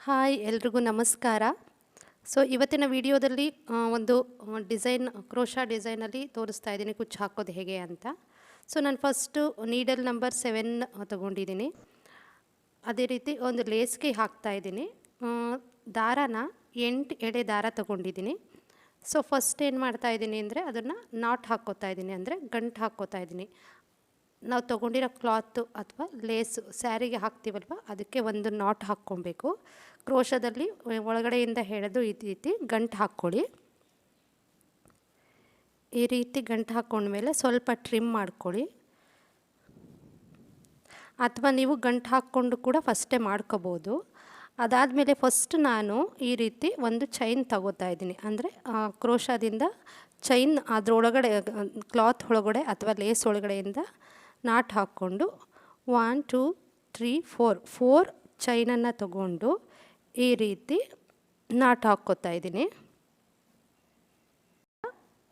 Hi ಎಲ್ರಿಗೂ ನಮಸ್ಕಾರ. So ಇವತ್ತಿನ ವಿಡಿಯೋದಲ್ಲಿ ಒಂದು ಡಿಸೈನ್ ಕ್ರೋಶಾ ಡಿಸೈನಲ್ಲಿ ತೋರಿಸ್ತಾ ಇದ್ದೀನಿ ಕುಚ್ಚು ಹಾಕೋದು ಹೇಗೆ ಅಂತ. ಸೊ ನಾನು ಫಸ್ಟು ನೀಡಲ್ ನಂಬರ್ 7 ತೊಗೊಂಡಿದ್ದೀನಿ. ಅದೇ ರೀತಿ ಒಂದು ಲೇಸ್ಗೆ ಹಾಕ್ತಾಯಿದ್ದೀನಿ. ದಾರಾನ 8 ಎಳೆ ದಾರ ತೊಗೊಂಡಿದ್ದೀನಿ. ಸೊ ಫಸ್ಟ್ ಏನು ಮಾಡ್ತಾಯಿದ್ದೀನಿ ಅಂದರೆ ಅದನ್ನು ನಾಟ್ ಹಾಕ್ಕೋತಾ ಇದ್ದೀನಿ, ಅಂದರೆ ಗಂಟು ಹಾಕ್ಕೋತಾ ಇದ್ದೀನಿ. ನಾವು ತೊಗೊಂಡಿರೋ ಕ್ಲಾತು ಅಥವಾ ಲೇಸು ಸ್ಯಾರಿಗೆ ಹಾಕ್ತೀವಲ್ವ, ಅದಕ್ಕೆ ಒಂದು ನಾಟ್ ಹಾಕ್ಕೊಬೇಕು. ಕ್ರೋಶದಲ್ಲಿ ಒಳಗಡೆಯಿಂದ ಎಳೆದು ಈ ರೀತಿ ಗಂಟು ಹಾಕ್ಕೊಳ್ಳಿ. ಈ ರೀತಿ ಗಂಟು ಹಾಕ್ಕೊಂಡ್ಮೇಲೆ ಸ್ವಲ್ಪ ಟ್ರಿಮ್ ಮಾಡ್ಕೊಳ್ಳಿ, ಅಥವಾ ನೀವು ಗಂಟು ಹಾಕ್ಕೊಂಡು ಕೂಡ ಫಸ್ಟೇ ಮಾಡ್ಕೋಬೋದು. ಅದಾದಮೇಲೆ ಫಸ್ಟ್ ನಾನು ಈ ರೀತಿ ಒಂದು ಚೈನ್ ತಗೋತಾ ಇದ್ದೀನಿ, ಅಂದರೆ ಕ್ರೋಶಾದಿಂದ ಚೈನ್ ಅದರೊಳಗಡೆ ಕ್ಲಾತ್ ಒಳಗಡೆ ಅಥವಾ ಲೇಸ್ ಒಳಗಡೆಯಿಂದ ನಾಟ್ ಹಾಕ್ಕೊಂಡು 1 2 3 4 ಚೈನನ್ನು ತಗೊಂಡು ಈ ರೀತಿ ನಾಟ್ ಹಾಕ್ಕೋತಾ ಇದ್ದೀನಿ.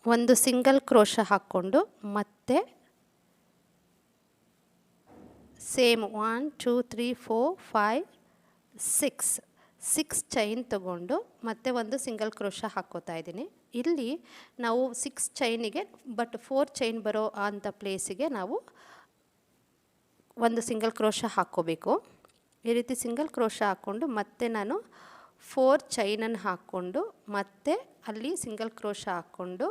ಒಂದು ಸಿಂಗಲ್ ಕ್ರೋಶ ಹಾಕ್ಕೊಂಡು ಮತ್ತೆ ಸೇಮ್ 1 2 3 4 5 6 ಚೈನ್ ತಗೊಂಡು ಮತ್ತೆ ಒಂದು ಸಿಂಗಲ್ ಕ್ರೋಶ ಹಾಕ್ಕೋತಾ ಇದ್ದೀನಿ. ಇಲ್ಲಿ ನಾವು 6 ಚೈನಿಗೆ ಬಟ್ 4 ಚೈನ್ ಬರೋ ಅಂಥ ಪ್ಲೇಸಿಗೆ ನಾವು ಒಂದು ಸಿಂಗಲ್ ಕ್ರೋಶ ಹಾಕ್ಕೋಬೇಕು. ಈ ರೀತಿ ಸಿಂಗಲ್ ಕ್ರೋಶ ಹಾಕ್ಕೊಂಡು ಮತ್ತೆ ನಾನು 4 ಚೈನನ್ನು ಹಾಕ್ಕೊಂಡು ಮತ್ತೆ ಅಲ್ಲಿ ಸಿಂಗಲ್ ಕ್ರೋಶ ಹಾಕ್ಕೊಂಡು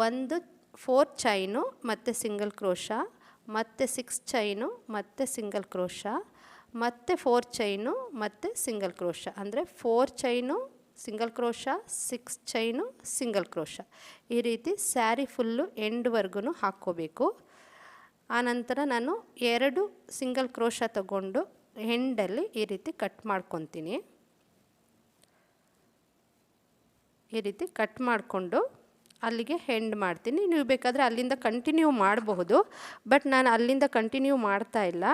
ಒಂದು 4 ಚೈನು ಮತ್ತು ಸಿಂಗಲ್ ಕ್ರೋಶ, ಮತ್ತು 6 ಚೈನು ಮತ್ತು ಸಿಂಗಲ್ ಕ್ರೋಶ, ಮತ್ತು 4 ಚೈನು ಮತ್ತು ಸಿಂಗಲ್ ಕ್ರೋಶ, ಅಂದರೆ 4 chain single crochet, 6 chain single crochet. ಈ ರೀತಿ ಸ್ಯಾರಿ ಫುಲ್ಲು ಎಂಡ್ವರೆಗೂ ಹಾಕ್ಕೋಬೇಕು. ಆನಂತರ ನಾನು 2 ಸಿಂಗಲ್ ಕ್ರೋಶ ತಗೊಂಡು ಎಂಡಲ್ಲಿ ಈ ರೀತಿ ಕಟ್ ಮಾಡ್ಕೊತೀನಿ. ಈ ರೀತಿ ಕಟ್ ಮಾಡಿಕೊಂಡು ಅಲ್ಲಿಗೆ ಹೆಂಡ್ ಮಾಡ್ತೀನಿ. ನೀವು ಬೇಕಾದರೆ ಅಲ್ಲಿಂದ ಕಂಟಿನ್ಯೂ ಮಾಡಬಹುದು, ಬಟ್ ನಾನು ಅಲ್ಲಿಂದ ಕಂಟಿನ್ಯೂ ಮಾಡ್ತಾ ಇಲ್ಲ.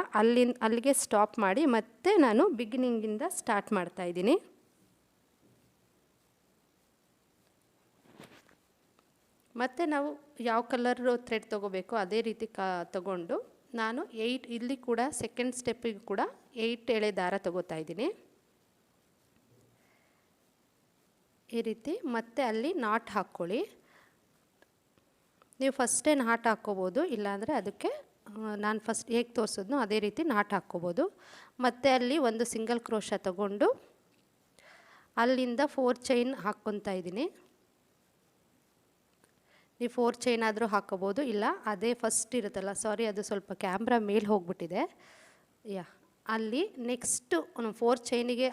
ಅಲ್ಲಿಗೆ ಸ್ಟಾಪ್ ಮಾಡಿ ಮತ್ತೆ ನಾನು ಬಿಗಿನಿಂಗಿಂದ ಸ್ಟಾರ್ಟ್ ಮಾಡ್ತಾಯಿದ್ದೀನಿ. ಮತ್ತು ನಾವು ಯಾವ ಕಲರ್ ಥ್ರೆಡ್ ತೊಗೋಬೇಕು ಅದೇ ರೀತಿ ತಗೊಂಡು ನಾನು 8 ಇಲ್ಲಿ ಕೂಡ ಸೆಕೆಂಡ್ ಸ್ಟೆಪ್ಪಿಗೆ ಕೂಡ 8 ಎಳೆ ದಾರ ತೊಗೋತಾ ಇದ್ದೀನಿ. ಈ ರೀತಿ ಮತ್ತೆ ಅಲ್ಲಿ ನಾಟ್ ಹಾಕ್ಕೊಳ್ಳಿ. ನೀವು ಫಸ್ಟೇ ನಾಟ್ ಹಾಕ್ಕೋಬೋದು, ಇಲ್ಲಾಂದರೆ ಅದಕ್ಕೆ ನಾನು ಫಸ್ಟ್ ಹೇಗೆ ತೋರಿಸಿದ್ನೋ ಅದೇ ರೀತಿ ನಾಟ್ ಹಾಕ್ಕೋಬೋದು. ಮತ್ತು ಅಲ್ಲಿ ಒಂದು ಸಿಂಗಲ್ ಕ್ರೋಶ ತಗೊಂಡು ಅಲ್ಲಿಂದ 4 ಚೈನ್ ಹಾಕ್ಕೊತಾ ಇದ್ದೀನಿ. ನೀವು 4 ಚೈನ್ ಆದರೂ ಹಾಕ್ಕೋಬೋದು, ಇಲ್ಲ ಅದೇ ಫಸ್ಟ್ ಇರುತ್ತಲ್ಲ, ಸಾರಿ ಅದು ಸ್ವಲ್ಪ ಕ್ಯಾಮ್ರಾ ಮೇಲೆ ಹೋಗ್ಬಿಟ್ಟಿದೆ. ಅಲ್ಲಿ ನೆಕ್ಸ್ಟು 4 ಚೈನಿಗೆ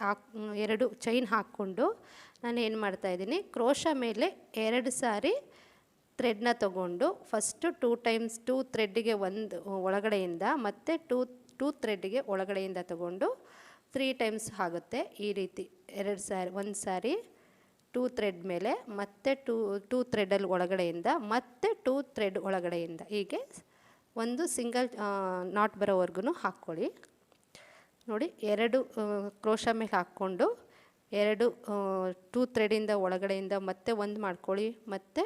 2 ಚೈನ್ ಹಾಕ್ಕೊಂಡು ನಾನು ಏನು ಮಾಡ್ತಾಯಿದ್ದೀನಿ, ಕ್ರೋಶ ಮೇಲೆ 2 ಸಾರಿ ಥ್ರೆಡ್ನ ತೊಗೊಂಡು ಫಸ್ಟು 2 ಟೈಮ್ಸ್ 2 ಥ್ರೆಡ್ಡಿಗೆ ಒಂದು ಒಳಗಡೆಯಿಂದ ಮತ್ತು 2 ಥ್ರೆಡ್ಡಿಗೆ ಒಳಗಡೆಯಿಂದ ತಗೊಂಡು 3 ಟೈಮ್ಸ್ ಆಗುತ್ತೆ. ಈ ರೀತಿ 2 ಸಾರಿ, 1 ಸಾರಿ 2 ಥ್ರೆಡ್ ಮೇಲೆ ಮತ್ತೆ 2 ಥ್ರೆಡಲ್ಲಿ ಒಳಗಡೆಯಿಂದ ಮತ್ತೆ 2 ಥ್ರೆಡ್ ಒಳಗಡೆಯಿಂದ, ಹೀಗೆ ಒಂದು ಸಿಂಗಲ್ ನಾಟ್ ಬರೋವರೆಗೂ ಹಾಕ್ಕೊಳ್ಳಿ. ನೋಡಿ, 2 ಕ್ರೋಶ ಮೇಲೆ ಹಾಕ್ಕೊಂಡು 2 ಥ್ರೆಡಿಂದ ಒಳಗಡೆಯಿಂದ ಮತ್ತೆ ಒಂದು ಮಾಡ್ಕೊಳ್ಳಿ, ಮತ್ತು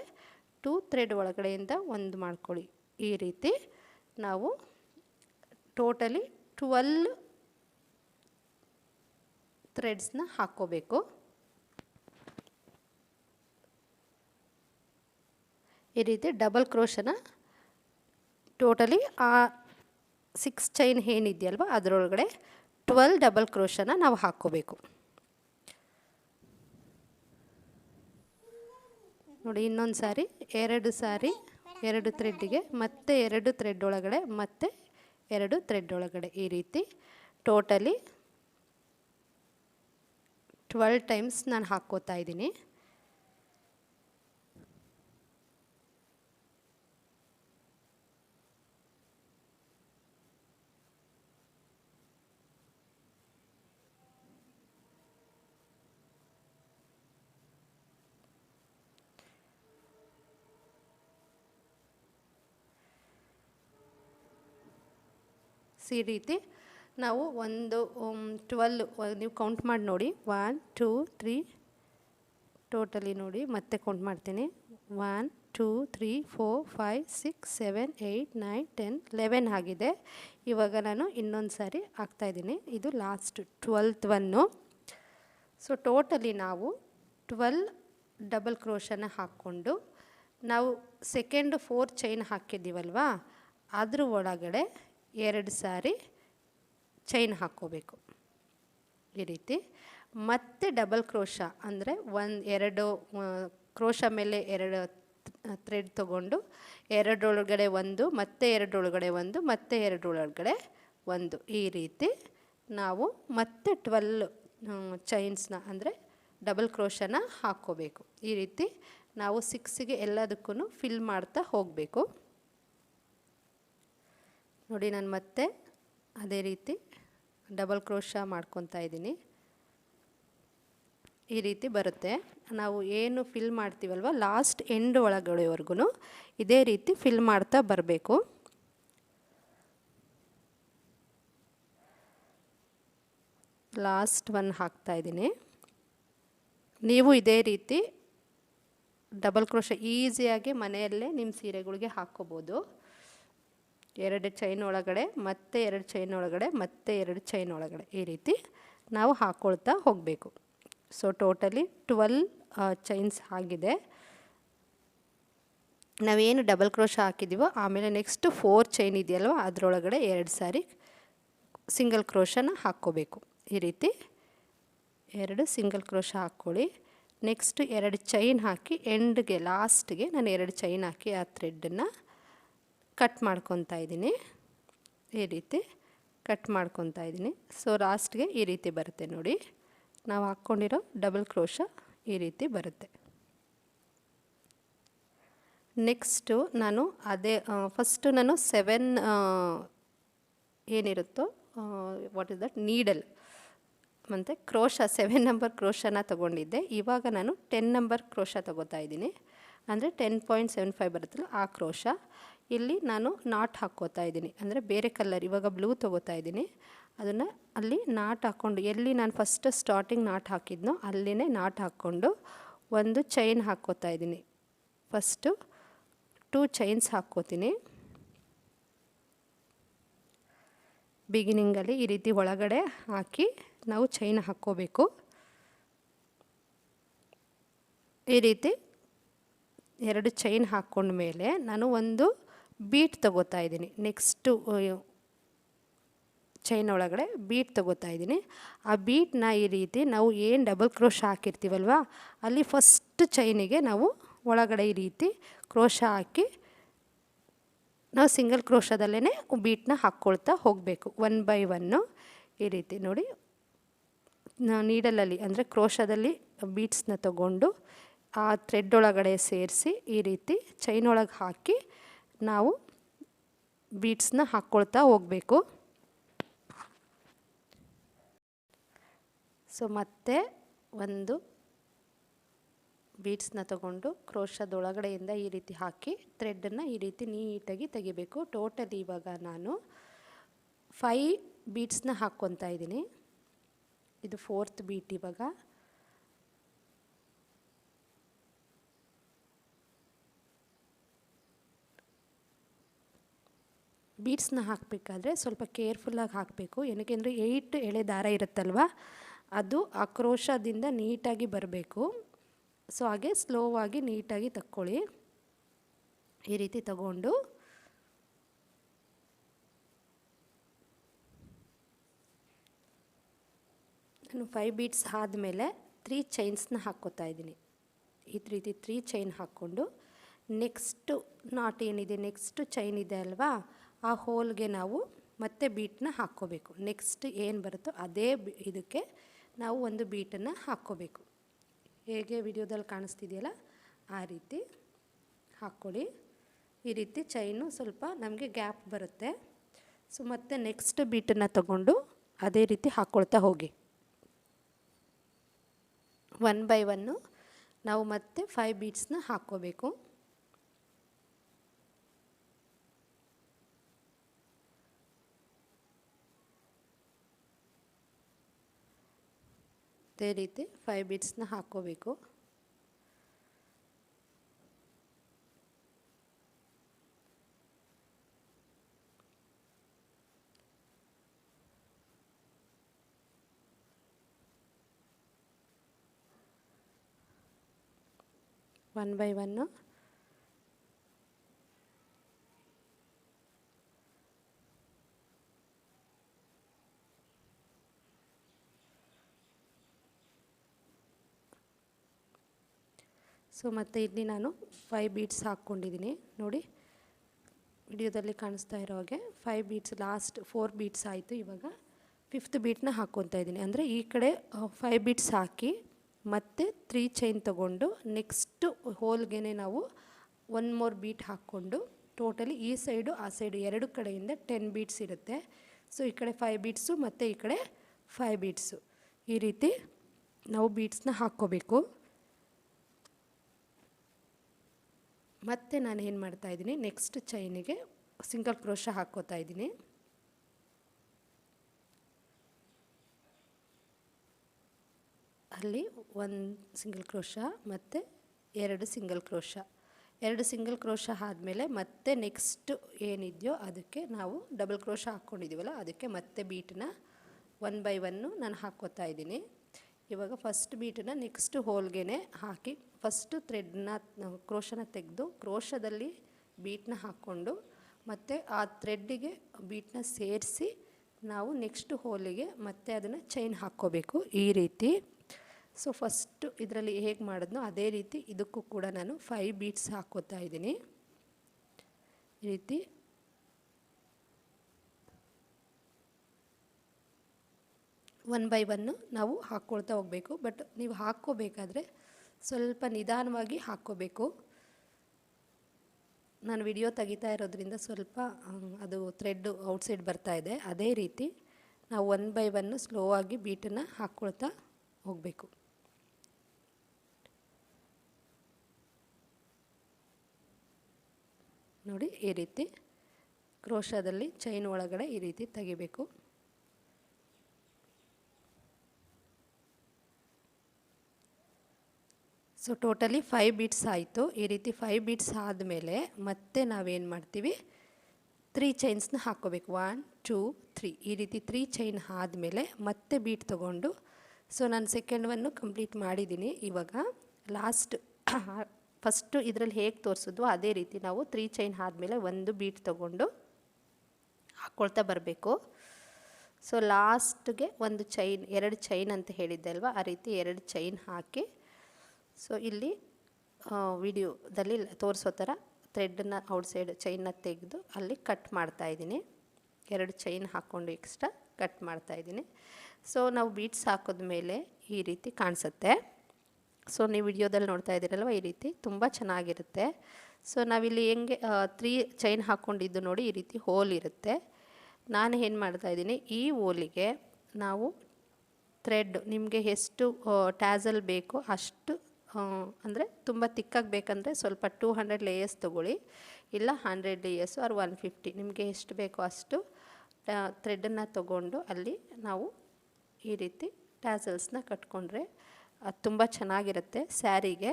2 ಥ್ರೆಡ್ ಒಳಗಡೆಯಿಂದ ಒಂದು ಮಾಡ್ಕೊಳ್ಳಿ. ಈ ರೀತಿ ನಾವು ಟೋಟಲಿ 12 ಥ್ರೆಡ್ಸ್ನ ಹಾಕ್ಕೋಬೇಕು. ಈ ರೀತಿ ಡಬಲ್ ಕ್ರೋಶನ ಟೋಟಲಿ ಆ 6 ಚೈನ್ ಏನಿದೆಯಲ್ವ ಅದರೊಳಗಡೆ 12 ಡಬಲ್ ಕ್ರೋಶನ ನಾವು ಹಾಕ್ಕೋಬೇಕು. ನೋಡಿ, ಇನ್ನೊಂದು ಸಾರಿ 2 ಸಾರಿ 2 ಥ್ರೆಡ್ಡಿಗೆ ಮತ್ತೆ 2 ಥ್ರೆಡ್ ಒಳಗಡೆ ಮತ್ತೆ 2 ಥ್ರೆಡ್ ಒಳಗಡೆ, ಈ ರೀತಿ ಟೋಟಲಿ 12 ಟೈಮ್ಸ್ ನಾನು ಹಾಕ್ಕೋತಾ ಇದ್ದೀನಿ. ಈ ರೀತಿ ನಾವು ಒಂದು 12 ನೀವು ಕೌಂಟ್ ಮಾಡಿ ನೋಡಿ, 1 2 3 ಟೋಟಲಿ ನೋಡಿ, ಮತ್ತೆ ಕೌಂಟ್ ಮಾಡ್ತೀನಿ. 1 2 3 4 5 6 7 8 9 10 11 ಆಗಿದೆ. ಇವಾಗ ನಾನು ಇನ್ನೊಂದು ಸಾರಿ ಹಾಕ್ತಾಯಿದ್ದೀನಿ. ಇದು last 12th one. So totally ನಾವು 12 ಡಬಲ್ ಕ್ರೋಶನ ಹಾಕ್ಕೊಂಡು ನಾವು ಸೆಕೆಂಡ್ 4 ಚೈನ್ ಹಾಕಿದ್ದೀವಲ್ವಾ, ಅದ್ರ ಒಳಗಡೆ 2 ಸಾರಿ ಚೈನ್ ಹಾಕ್ಕೋಬೇಕು ಈ ರೀತಿ. ಮತ್ತೆ ಡಬಲ್ ಕ್ರೋಶ ಅಂದರೆ 2 ಕ್ರೋಶ ಮೇಲೆ 2 ಥ್ರೆಡ್ ತೊಗೊಂಡು 2 ಒಳಗಡೆ 1, ಮತ್ತೆ 2 ಒಳಗಡೆ 1, ಮತ್ತೆ 2 ಒಳಗಡೆ 1 ಈ ರೀತಿ ನಾವು ಮತ್ತೆ 12 ಚೈನ್ಸ್ನ ಅಂದರೆ ಡಬಲ್ ಕ್ರೋಶನ ಹಾಕ್ಕೋಬೇಕು. ಈ ರೀತಿ ನಾವು 6ಗೆ ಎಲ್ಲದಕ್ಕೂ ಫಿಲ್ ಮಾಡ್ತಾ ಹೋಗಬೇಕು. ನೋಡಿ, ನಾನು ಮತ್ತೆ ಅದೇ ರೀತಿ ಡಬಲ್ ಕ್ರೋಶ ಮಾಡ್ಕೊತಾ ಇದ್ದೀನಿ. ಈ ರೀತಿ ಬರುತ್ತೆ. ನಾವು ಏನು ಫಿಲ್ ಮಾಡ್ತೀವಲ್ವ ಲಾಸ್ಟ್ ಎಂಡ್ ಒಳಗಡೆವರೆಗೂ ಇದೇ ರೀತಿ ಫಿಲ್ ಮಾಡ್ತಾ ಬರಬೇಕು. ಲಾಸ್ಟ್ ಒನ್ ಹಾಕ್ತಾ ಇದ್ದೀನಿ. ನೀವು ಇದೇ ರೀತಿ ಡಬಲ್ ಕ್ರೋಶ ಈಸಿಯಾಗಿ ಮನೆಯಲ್ಲೇ ನಿಮ್ಮ ಸೀರೆಗಳಿಗೆ ಹಾಕ್ಕೋಬೋದು. 2 ಚೈನ್ ಒಳಗಡೆ, ಮತ್ತೆ 2 ಚೈನ್ ಒಳಗಡೆ, ಮತ್ತೆ 2 ಚೈನ್ ಒಳಗಡೆ ಈ ರೀತಿ ನಾವು ಹಾಕ್ಕೊಳ್ತಾ ಹೋಗಬೇಕು. ಸೊ ಟೋಟಲಿ 12 ಚೈನ್ಸ್ ಆಗಿದೆ. ನಾವೇನು ಡಬಲ್ ಕ್ರೋಶ ಹಾಕಿದ್ದೀವೋ ಆಮೇಲೆ ನೆಕ್ಸ್ಟ್ 4 ಚೈನ್ ಇದೆಯಲ್ವ ಅದರೊಳಗಡೆ 2 ಸಾರಿ ಸಿಂಗಲ್ ಕ್ರೋಶನ ಹಾಕ್ಕೋಬೇಕು. ಈ ರೀತಿ 2 ಸಿಂಗಲ್ ಕ್ರೋಶ ಹಾಕ್ಕೊಳ್ಳಿ. ನೆಕ್ಸ್ಟ್ 2 ಚೈನ್ ಹಾಕಿ ಎಂಡ್ಗೆ ಲಾಸ್ಟ್ಗೆ ನಾನು 2 ಚೈನ್ ಹಾಕಿ ಆ ಥ್ರೆಡ್ಡನ್ನು ಕಟ್ ಮಾಡ್ಕೊತಾ ಇದ್ದೀನಿ. ಈ ರೀತಿ ಕಟ್ ಮಾಡ್ಕೊತಾ ಇದ್ದೀನಿ. ಸೊ ಲಾಸ್ಟ್ಗೆ ಈ ರೀತಿ ಬರುತ್ತೆ ನೋಡಿ, ನಾವು ಹಾಕ್ಕೊಂಡಿರೋ ಡಬಲ್ ಕ್ರೋಶ ಈ ರೀತಿ ಬರುತ್ತೆ. ನೆಕ್ಸ್ಟು ನಾನು ಫಸ್ಟು ನಾನು 7 ಏನಿರುತ್ತೋ ವಾಟ್ ಇಸ್ ದಟ್ ನೀಡಲ್ ಮತ್ತು ಕ್ರೋಶ 7 ನಂಬರ್ ಕ್ರೋಶನ ತೊಗೊಂಡಿದ್ದೆ. ಇವಾಗ ನಾನು 10 ನಂಬರ್ ಕ್ರೋಶ ತೊಗೋತಾ ಇದ್ದೀನಿ. ಅಂದರೆ 10.75 ಬರುತ್ತಲ್ಲ ಆ ಕ್ರೋಶ. ಇಲ್ಲಿ ನಾನು ನಾಟ್ ಹಾಕ್ಕೋತಾ ಇದ್ದೀನಿ, ಅಂದರೆ ಬೇರೆ ಕಲರ್ ಇವಾಗ ಬ್ಲೂ ತೊಗೋತಾ ಇದ್ದೀನಿ. ಅದನ್ನು ಅಲ್ಲಿ ನಾಟ್ ಹಾಕ್ಕೊಂಡು ಎಲ್ಲಿ ನಾನು ಫಸ್ಟ್ ಸ್ಟಾರ್ಟಿಂಗ್ ನಾಟ್ ಹಾಕಿದ್ನೋ ಅಲ್ಲಿನೇ ನಾಟ್ ಹಾಕ್ಕೊಂಡು ಒಂದು ಚೈನ್ ಹಾಕ್ಕೋತಾ ಇದ್ದೀನಿ. First 2 chains ಹಾಕ್ಕೋತೀನಿ. ಬಿಗಿನಿಂಗಲ್ಲಿ ಈ ರೀತಿ ಒಳಗಡೆ ಹಾಕಿ ನಾವು ಚೈನ್ ಹಾಕ್ಕೋಬೇಕು. ಈ ರೀತಿ 2 ಚೈನ್ ಹಾಕ್ಕೊಂಡ್ಮೇಲೆ ನಾನು ಒಂದು ಬೀಟ್ ತೊಗೋತಾ ಇದ್ದೀನಿ. ನೆಕ್ಸ್ಟು ಚೈನ್ ಒಳಗಡೆ ಬೀಟ್ ತೊಗೋತಾ ಇದ್ದೀನಿ. ಆ ಬೀಟ್ನ ಈ ರೀತಿ ನಾವು ಏನು ಡಬಲ್ ಕ್ರೋಶ ಹಾಕಿರ್ತೀವಲ್ವ ಅಲ್ಲಿ ಫಸ್ಟ್ ಚೈನಿಗೆ ನಾವು ಒಳಗಡೆ ಈ ರೀತಿ ಕ್ರೋಶ ಹಾಕಿ ನಾವು ಸಿಂಗಲ್ ಕ್ರೋಶದಲ್ಲೇ ಬೀಟ್ನ ಹಾಕ್ಕೊಳ್ತಾ ಹೋಗಬೇಕು 1 by 1. ಈ ರೀತಿ ನೋಡಿ, ನೀಡಲಲ್ಲಿ ಅಂದರೆ ಕ್ರೋಶದಲ್ಲಿ ಬೀಟ್ಸ್ನ ತಗೊಂಡು ಆ ಥ್ರೆಡ್ ಒಳಗಡೆ ಸೇರಿಸಿ ಈ ರೀತಿ ಚೈನ್ ಒಳಗೆ ಹಾಕಿ ನಾವು ಬೀಟ್ಸ್ನ ಹಾಕ್ಕೊಳ್ತಾ ಹೋಗಬೇಕು. ಸೊ ಮತ್ತೆ ಒಂದು ಬೀಟ್ಸ್ನ ತಗೊಂಡು ಕ್ರೋಶದೊಳಗಡೆಯಿಂದ ಈ ರೀತಿ ಹಾಕಿ ಥ್ರೆಡ್ಡನ್ನು ಈ ರೀತಿ ನೀಟಾಗಿ ತೆಗಿಬೇಕು. ಟೋಟಲಿ ಇವಾಗ ನಾನು 5 ಬೀಟ್ಸ್ನ ಹಾಕ್ಕೊತಾ ಇದ್ದೀನಿ. ಇದು 4th ಬೀಟ್. ಇವಾಗ ಬೀಟ್ಸ್ನ ಹಾಕಬೇಕಾದ್ರೆ ಸ್ವಲ್ಪ ಕೇರ್ಫುಲ್ಲಾಗಿ ಹಾಕಬೇಕು. ಏನಕ್ಕೆ ಅಂದರೆ 8 ಎಳೆ ದಾರ ಇರುತ್ತಲ್ವ ಅದು ಆ ಕ್ರೋಶದಿಂದ ನೀಟಾಗಿ ಬರಬೇಕು. ಸೊ ಹಾಗೆ ಸ್ಲೋವಾಗಿ ನೀಟಾಗಿ ತಕ್ಕೊಳ್ಳಿ. ಈ ರೀತಿ ತಗೊಂಡು ನಾನು 5 ಬೀಟ್ಸ್ ಆದಮೇಲೆ 3 ಚೈನ್ಸ್ನ ಹಾಕ್ಕೋತಾ ಇದ್ದೀನಿ. ಈ ರೀತಿ 3 ಚೈನ್ ಹಾಕ್ಕೊಂಡು ನೆಕ್ಸ್ಟು ನಾಟ್ ಏನಿದೆ ನೆಕ್ಸ್ಟ್ ಚೈನ್ ಇದೆ ಅಲ್ವಾ ಆ ಹೋಲ್ಗೆ ನಾವು ಮತ್ತೆ ಬೀಟ್ನ ಹಾಕ್ಕೋಬೇಕು. ನೆಕ್ಸ್ಟ್ ಏನು ಬರುತ್ತೋ ಅದೇ ಇದಕ್ಕೆ ನಾವು ಒಂದು ಬೀಟನ್ನು ಹಾಕ್ಕೋಬೇಕು. ಹೇಗೆ ವಿಡಿಯೋದಲ್ಲಿ ಕಾಣಿಸ್ತಿದೆಯಲ್ಲ ಆ ರೀತಿ ಹಾಕ್ಕೊಳ್ಳಿ. ಈ ರೀತಿ ಚೈನು ಸ್ವಲ್ಪ ನಮಗೆ ಗ್ಯಾಪ್ ಬರುತ್ತೆ. ಸೊ ಮತ್ತೆ ನೆಕ್ಸ್ಟ್ ಬೀಟನ್ನು ತಗೊಂಡು ಅದೇ ರೀತಿ ಹಾಕ್ಕೊಳ್ತಾ ಹೋಗಿ 1 by 1 ನಾವು ಮತ್ತೆ 5 ಬೀಟ್ಸ್ನ ಹಾಕ್ಕೋಬೇಕು. ಅದೇ ರೀತಿ 5 ಬೀಟ್ಸ್ನ ಹಾಕ್ಕೋಬೇಕು. One by one. ಸೊ ಮತ್ತು ಇಲ್ಲಿ ನಾನು 5 ಬೀಡ್ಸ್ ಹಾಕ್ಕೊಂಡಿದ್ದೀನಿ ನೋಡಿ, ವಿಡಿಯೋದಲ್ಲಿ ಕಾಣಿಸ್ತಾ ಇರೋ ಹಾಗೆ 5 ಬೀಡ್ಸ್, ಲಾಸ್ಟ್ 4 ಬೀಡ್ಸ್ ಆಯಿತು. ಇವಾಗ 5th ಬೀಟ್ನ ಹಾಕ್ಕೊತಾ ಇದ್ದೀನಿ. ಅಂದರೆ ಈ ಕಡೆ 5 ಬೀಡ್ಸ್ ಹಾಕಿ ಮತ್ತು 3 ಚೈನ್ ತೊಗೊಂಡು ನೆಕ್ಸ್ಟು ಹೋಲ್ಗೆ ನಾವು 1 ಮೋರ್ ಬೀಟ್ ಹಾಕ್ಕೊಂಡು ಟೋಟಲಿ ಈ ಸೈಡು ಆ ಸೈಡು ಎರಡು ಕಡೆಯಿಂದ 10 ಬೀಟ್ಸ್ ಇರುತ್ತೆ. ಸೊ ಈ ಕಡೆ 5 ಬೀಟ್ಸು ಮತ್ತು ಈ ಕಡೆ 5 ಬೀಟ್ಸು, ಈ ರೀತಿ ನಾವು ಬೀಟ್ಸ್ನ ಹಾಕ್ಕೋಬೇಕು. ಮತ್ತು ನಾನು ಏನು ಮಾಡ್ತಾಯಿದ್ದೀನಿ, ನೆಕ್ಸ್ಟ್ ಚೈನಿಗೆ ಸಿಂಗಲ್ ಕ್ರೋಶ ಹಾಕ್ಕೋತಾ ಇದ್ದೀನಿ. ಅಲ್ಲಿ 1 ಸಿಂಗಲ್ ಕ್ರೋಶ ಮತ್ತು 2 ಸಿಂಗಲ್ ಕ್ರೋಶ. 2 ಸಿಂಗಲ್ ಕ್ರೋಶ ಆದಮೇಲೆ ಮತ್ತೆ ನೆಕ್ಸ್ಟ್ ಏನಿದೆಯೋ ಅದಕ್ಕೆ ನಾವು ಡಬಲ್ ಕ್ರೋಶ ಹಾಕ್ಕೊಂಡಿದ್ದೀವಲ್ಲ, ಅದಕ್ಕೆ ಮತ್ತೆ ಬೀಟನ್ನ 1 ಬೈ 1 ನಾನು ಹಾಕ್ಕೋತಾ ಇದ್ದೀನಿ. ಇವಾಗ ಫಸ್ಟ್ ಬೀಟನ್ನ ನೆಕ್ಸ್ಟ್ ಹೋಲ್ಗೆ ಹಾಕಿ ಫಸ್ಟು ಥ್ರೆಡ್ನ ಕ್ರೋಶನ ತೆಗೆದು ಕ್ರೋಶದಲ್ಲಿ ಬೀಟನ್ನ ಹಾಕ್ಕೊಂಡು ಮತ್ತು ಆ ಥ್ರೆಡ್ಡಿಗೆ ಬೀಟನ್ನ ಸೇರಿಸಿ ನಾವು ನೆಕ್ಸ್ಟ್ ಹೋಲಿಗೆ ಮತ್ತೆ ಅದನ್ನು ಚೈನ್ ಹಾಕ್ಕೋಬೇಕು ಈ ರೀತಿ. ಸೊ ಫಸ್ಟು ಇದರಲ್ಲಿ ಹೇಗೆ ಮಾಡಿದ್ನೋ ಅದೇ ರೀತಿ ಇದಕ್ಕೂ ಕೂಡ ನಾನು 5 ಬೀಟ್ಸ್ ಹಾಕ್ಕೋತಾ ಇದ್ದೀನಿ. ಈ ರೀತಿ 1 ಬೈ 1 ನಾವು ಹಾಕ್ಕೊಳ್ತಾ ಹೋಗಬೇಕು. ಬಟ್ ನೀವು ಹಾಕ್ಕೋಬೇಕಾದ್ರೆ ಸ್ವಲ್ಪ ನಿಧಾನವಾಗಿ ಹಾಕ್ಕೋಬೇಕು. ನಾನು ವಿಡಿಯೋ ತೆಗಿತಾ ಇರೋದ್ರಿಂದ ಸ್ವಲ್ಪ ಅದು ಥ್ರೆಡ್ ಔಟ್ಸೈಡ್ ಬರ್ತಾ ಇದೆ. ಅದೇ ರೀತಿ ನಾವು 1 ಬೈ 1 ಸ್ಲೋ ಆಗಿ ಬೀಟನ್ನು ಹಾಕ್ಕೊಳ್ತಾ ಹೋಗಬೇಕು. ನೋಡಿ ಈ ರೀತಿ ಕ್ರೋಶದಲ್ಲಿ ಚೈನ್ ಒಳಗಡೆ ಈ ರೀತಿ ತೆಗಿಬೇಕು. ಸೊ ಟೋಟಲಿ 5 ಬೀಟ್ಸ್ ಆಯಿತು. ಈ ರೀತಿ 5 ಬೀಟ್ಸ್ ಆದಮೇಲೆ ಮತ್ತೆ ನಾವೇನು ಮಾಡ್ತೀವಿ, 3 ಚೈನ್ಸ್ನ ಹಾಕ್ಕೋಬೇಕು. 1 2 3 ಈ ರೀತಿ 3 ಚೈನ್ ಆದಮೇಲೆ ಮತ್ತೆ ಬೀಟ್ ತೊಗೊಂಡು, ಸೊ ನಾನು ಸೆಕೆಂಡ್ ಒನ್ನು ಕಂಪ್ಲೀಟ್ ಮಾಡಿದ್ದೀನಿ. ಇವಾಗ ಲಾಸ್ಟ್ ಫಸ್ಟು ಇದರಲ್ಲಿ ಹೇಗೆ ತೋರಿಸಿದ್ವೋ ಅದೇ ರೀತಿ ನಾವು 3 ಚೈನ್ ಆದಮೇಲೆ ಒಂದು ಬೀಟ್ ತೊಗೊಂಡು ಹಾಕ್ಕೊಳ್ತಾ ಬರಬೇಕು. ಸೊ ಲಾಸ್ಟ್ಗೆ ಒಂದು ಚೈನ್, 2 ಚೈನ್ ಅಂತ ಹೇಳಿದ್ದೆ ಅಲ್ವಾ, ಆ ರೀತಿ 2 ಚೈನ್ ಹಾಕಿ, ಸೊ ಇಲ್ಲಿ ವಿಡಿಯೋದಲ್ಲಿ ತೋರಿಸೋ ಥರ ಥ್ರೆಡ್ನ ಔಟ್ಸೈಡ್ ಚೈನ್ನ ತೆಗೆದು ಅಲ್ಲಿ ಕಟ್ ಮಾಡ್ತಾಯಿದ್ದೀನಿ. 2 ಚೈನ್ ಹಾಕ್ಕೊಂಡು ಎಕ್ಸ್ಟ್ರಾ ಕಟ್ ಮಾಡ್ತಾಯಿದ್ದೀನಿ. ಸೊ ನಾವು ಬೀಟ್ಸ್ ಹಾಕಿದ್ಮೇಲೆ ಈ ರೀತಿ ಕಾಣಿಸುತ್ತೆ. ಸೊ ನೀವು ವಿಡಿಯೋದಲ್ಲಿ ನೋಡ್ತಾ ಇದ್ದೀರಲ್ವ, ಈ ರೀತಿ ತುಂಬ ಚೆನ್ನಾಗಿರುತ್ತೆ. ಸೊ ನಾವಿಲ್ಲಿ ಹೆಂಗೆ 3 ಚೈನ್ ಹಾಕ್ಕೊಂಡಿದ್ದು ನೋಡಿ, ಈ ರೀತಿ ಹೋಲ್ ಇರುತ್ತೆ. ನಾನು ಏನು ಮಾಡ್ತಾಯಿದ್ದೀನಿ, ಈ ಹೋಲಿಗೆ ನಾವು ಥ್ರೆಡ್ ನಿಮಗೆ ಎಷ್ಟು ಟ್ಯಾಸಲ್ ಬೇಕೋ ಅಷ್ಟು, ಅಂದರೆ ತುಂಬ ತಿಕ್ಕಾಗಿ ಬೇಕಂದರೆ ಸ್ವಲ್ಪ 200 ಲೇಯರ್ಸ್ ತೊಗೊಳ್ಳಿ, ಇಲ್ಲ 100 ಲೇಯರ್ಸು ಆರ್ 150 ನಿಮಗೆ ಎಷ್ಟು ಬೇಕೋ ಅಷ್ಟು ಥ್ರೆಡನ್ನು ತೊಗೊಂಡು ಅಲ್ಲಿ ನಾವು ಈ ರೀತಿ ಟ್ಯಾಸಲ್ಸ್ನ ಕಟ್ಕೊಂಡ್ರೆ ಅದು ತುಂಬ ಚೆನ್ನಾಗಿರುತ್ತೆ ಸ್ಯಾರಿಗೆ.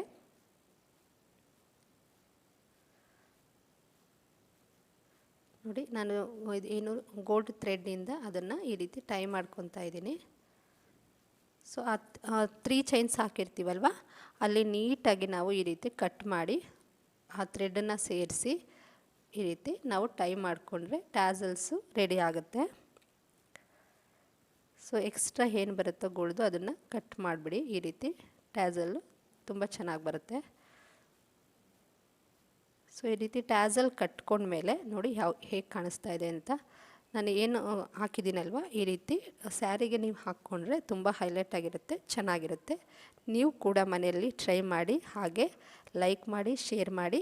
ನೋಡಿ ನಾನು ಏನು ಗೋಲ್ಡ್ ಥ್ರೆಡ್ಡಿಂದ ಅದನ್ನು ಈ ರೀತಿ ಟೈ ಮಾಡ್ಕೊತಾ ಇದ್ದೀನಿ. ಸೊ 3 ಚೈನ್ಸ್ ಹಾಕಿರ್ತೀವಲ್ವ, ಅಲ್ಲಿ ನೀಟಾಗಿ ನಾವು ಈ ರೀತಿ ಕಟ್ ಮಾಡಿ ಆ ಥ್ರೆಡನ್ನು ಸೇರಿಸಿ ಈ ರೀತಿ ನಾವು ಟೈ ಮಾಡಿಕೊಂಡ್ರೆ ಟ್ಯಾಸಲ್ಸು ರೆಡಿ ಆಗುತ್ತೆ. ಸೊ ಎಕ್ಸ್ಟ್ರಾ ಏನು ಬರುತ್ತೋ ಗೋಲ್ದು ಅದನ್ನು ಕಟ್ ಮಾಡಿಬಿಡಿ. ಈ ರೀತಿ ಟ್ಯಾಸಲ್ಲು ತುಂಬ ಚೆನ್ನಾಗಿ ಬರುತ್ತೆ. ಸೊ ಈ ರೀತಿ ಟ್ಯಾಸಲ್ ಕಟ್ಕೊಂಡ್ಮೇಲೆ ನೋಡಿ ಹೇಗೆ ಕಾಣಿಸ್ತಾ ಇದೆ ಅಂತ. ನಾನು ಏನು ಹಾಕಿದ್ದೀನಲ್ವ, ಈ ರೀತಿ ಸ್ಯಾರಿಗೆ ನೀವು ಹಾಕ್ಕೊಂಡ್ರೆ ತುಂಬ ಹೈಲೈಟ್ ಆಗಿರುತ್ತೆ, ಚೆನ್ನಾಗಿರುತ್ತೆ. ನೀವು ಕೂಡ ಮನೆಯಲ್ಲಿ ಟ್ರೈ ಮಾಡಿ, ಹಾಗೆ ಲೈಕ್ ಮಾಡಿ, ಶೇರ್ ಮಾಡಿ.